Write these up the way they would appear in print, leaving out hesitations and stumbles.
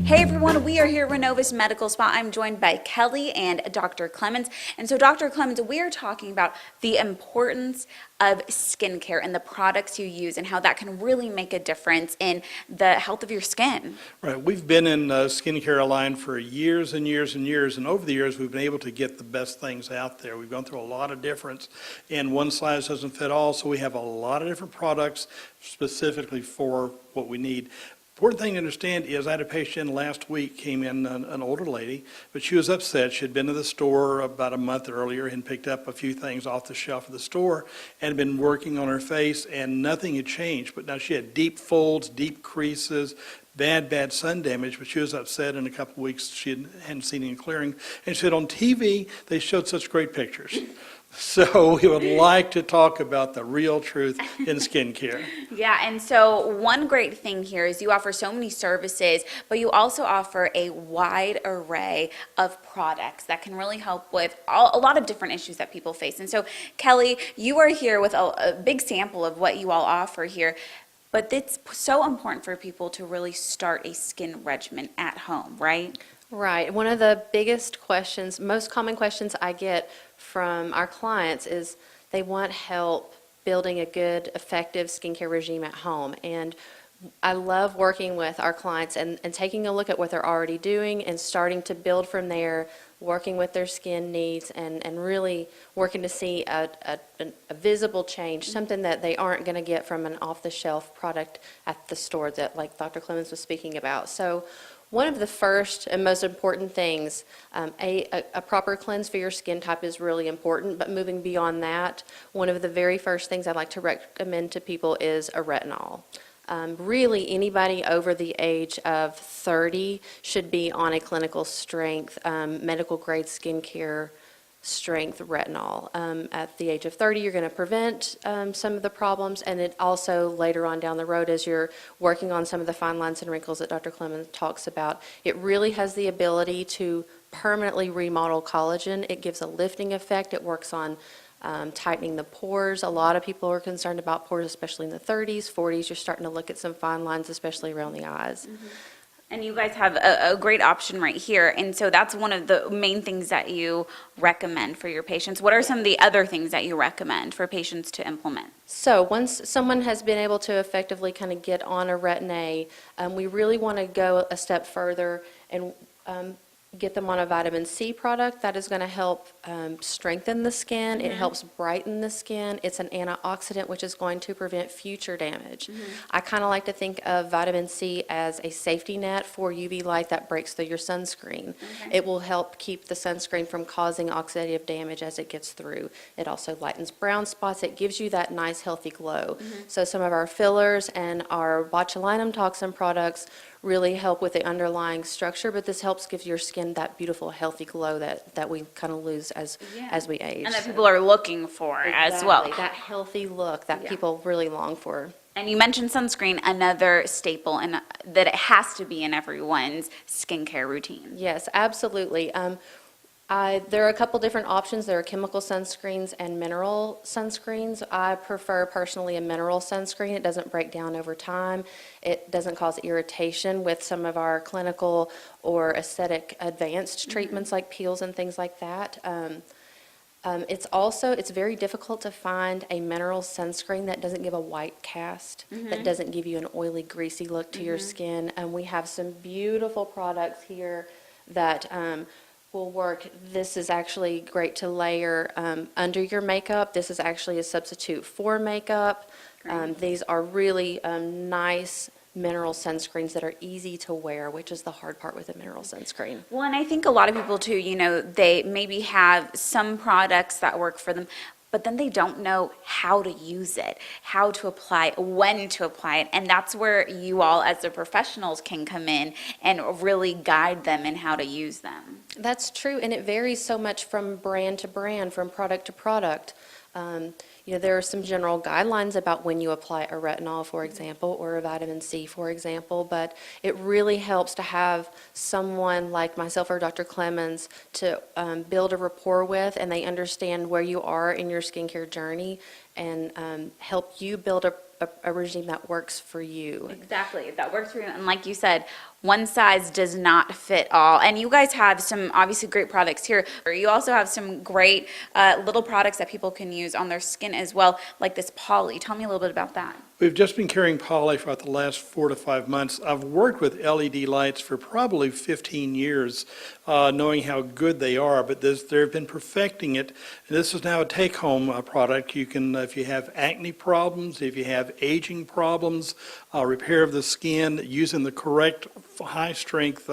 Hey everyone, we are here at Renovus Medical Spa. I'm joined by Kelly and Dr. Clemons. And so Dr. Clemons, we are talking about the importance of skincare and the products you use and how that can really make a difference in the health of your skin. Right, we've been in skincare line for years and years and years, and over the years we've been able to get the best things out there. We've gone through a lot of difference, and one size doesn't fit all, so we have a lot of different products specifically for what we need. Important thing to understand is I had a patient last week, came in, an older lady, but she was upset. She had been to the store about a month earlier and picked up a few things off the shelf of the store and had been working on her face, and nothing had changed. But now she had deep folds, deep creases, bad sun damage, but she was upset. In a couple of weeks she hadn't seen any clearing. And she said on TV they showed such great pictures. So we would like to talk about the real truth in skincare. Yeah, and so one great thing here is you offer so many services, but you also offer a wide array of products that can really help with a lot of different issues that people face. And so, Kelly, you are here with a big sample of what you all offer here. But it's so important for people to really start a skin regimen at home, right? Right. One of the biggest questions, most common questions I get from our clients is they want help building a good, effective skincare regime at home. And I love working with our clients and taking a look at what they're already doing and starting to build from there, working with their skin needs and really working to see a visible change, something that they aren't going to get from an off-the-shelf product at the store that, like Dr. Clemons was speaking about. So one of the first and most important things, a proper cleanse for your skin type is really important, but moving beyond that, one of the very first things I'd like to recommend to people is a retinol. Really, anybody over the age of 30 should be on a clinical strength, medical grade skincare strength retinol. At the age of 30, you're going to prevent some of the problems, and it also later on down the road, as you're working on some of the fine lines and wrinkles that Dr. Clemons talks about, it really has the ability to permanently remodel collagen. It gives a lifting effect. It works on tightening the pores. A lot of people are concerned about pores, especially in the 30s, 40s. You're starting to look at some fine lines, especially around the eyes. Mm-hmm. And you guys have a great option right here. And so that's one of the main things that you recommend for your patients. What are some of the other things that you recommend for patients to implement? So once someone has been able to effectively kind of get on a Retin-A, we really want to go a step further and get them on a vitamin C product that is going to help strengthen the skin. Mm-hmm. It helps brighten the skin. It's an antioxidant, which is going to prevent future damage. Mm-hmm. I kind of like to think of vitamin C as a safety net for UV light that breaks through your sunscreen. Okay. It will help keep the sunscreen from causing oxidative damage as it gets through. It also lightens brown spots. It gives you that nice, healthy glow. Mm-hmm. So some of our fillers and our botulinum toxin products really help with the underlying structure, but this helps give your skin that beautiful, healthy glow that we kind of lose as we age. And that people are looking for as well. That healthy look that people really long for. And you mentioned sunscreen, another staple, and that it has to be in everyone's skincare routine. Yes, absolutely. There are a couple different options. There are chemical sunscreens and mineral sunscreens. I prefer personally a mineral sunscreen. It doesn't break down over time. It doesn't cause irritation with some of our clinical or aesthetic advanced treatments like peels and things like that. It's very difficult to find a mineral sunscreen that doesn't give a white cast, that doesn't give you an oily, greasy look to your skin. And we have some beautiful products here that will work. This is actually great to layer under your makeup. This is actually a substitute for makeup. These are really nice mineral sunscreens that are easy to wear, which is the hard part with a mineral sunscreen. Well, and I think a lot of people too, they maybe have some products that work for them, but then they don't know how to use it, how to apply it, when to apply it. And that's where you all as the professionals can come in and really guide them in how to use them. That's true, and it varies so much from brand to brand, from product to product. There are some general guidelines about when you apply a retinol, for example, or a vitamin C, for example, but it really helps to have someone like myself or Dr. Clemons to build a rapport with, and they understand where you are in your skincare journey and help you build a regime that works for you. Exactly, that works for you. And like you said, one size does not fit all. And you guys have some obviously great products here. You also have some great little products that people can use on their skin as well, like this poly. Tell me a little bit about that. We've just been carrying poly for the last 4 to 5 months. I've worked with LED lights for probably 15 years, knowing how good they are, but they've been perfecting it. And this is now a take-home product. You can, if you have acne problems, if you have aging problems, repair of the skin, using the correct high-strength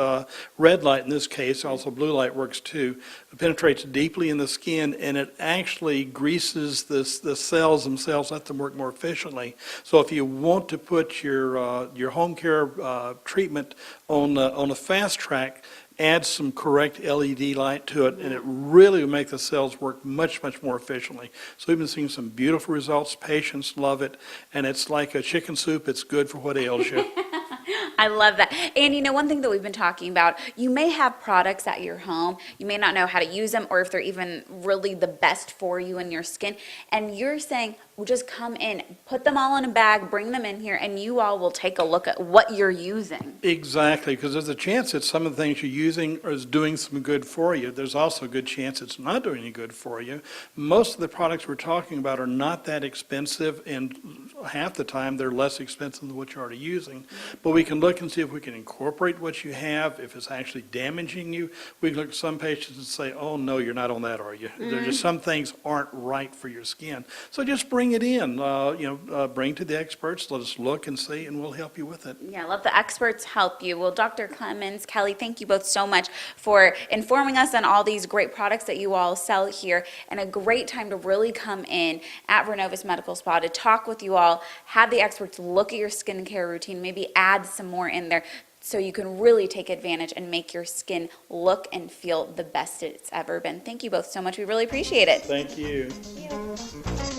red light in this case, also blue light works too. It penetrates deeply in the skin, and it actually greases the cells themselves, let them work more efficiently. So if you want to put your home care treatment on a fast track, add some correct LED light to it, and it really will make the cells work much, much more efficiently. So we've been seeing some beautiful results. Patients love it, and it's like a chicken soup. It's good for what ails you. I love that. And you know, one thing that we've been talking about, you may have products at your home, you may not know how to use them or if they're even really the best for you and your skin, and you're saying, well, just come in, put them all in a bag, bring them in here, and you all will take a look at what you're using. Exactly, because there's a chance that some of the things you're using is doing some good for you. There's also a good chance it's not doing any good for you. Most of the products we're talking about are not that expensive, and half the time they're less expensive than what you're already using. But we can look and see if we can incorporate what you have, if it's actually damaging you. We can look at some patients and say, oh, no, you're not on that, are you? There's just some things aren't right for your skin. So just bring it in, bring to the experts, let us look and see, and we'll help you with it. Yeah, let the experts help you. Well, Dr. Clemons, Kelly, thank you both so much for informing us on all these great products that you all sell here, and a great time to really come in at Renovus Medical Spa to talk with you all, have the experts look at your skincare routine, maybe add some more in there so you can really take advantage and make your skin look and feel the best it's ever been. Thank you both so much. We really appreciate it. Thank you. Thank you.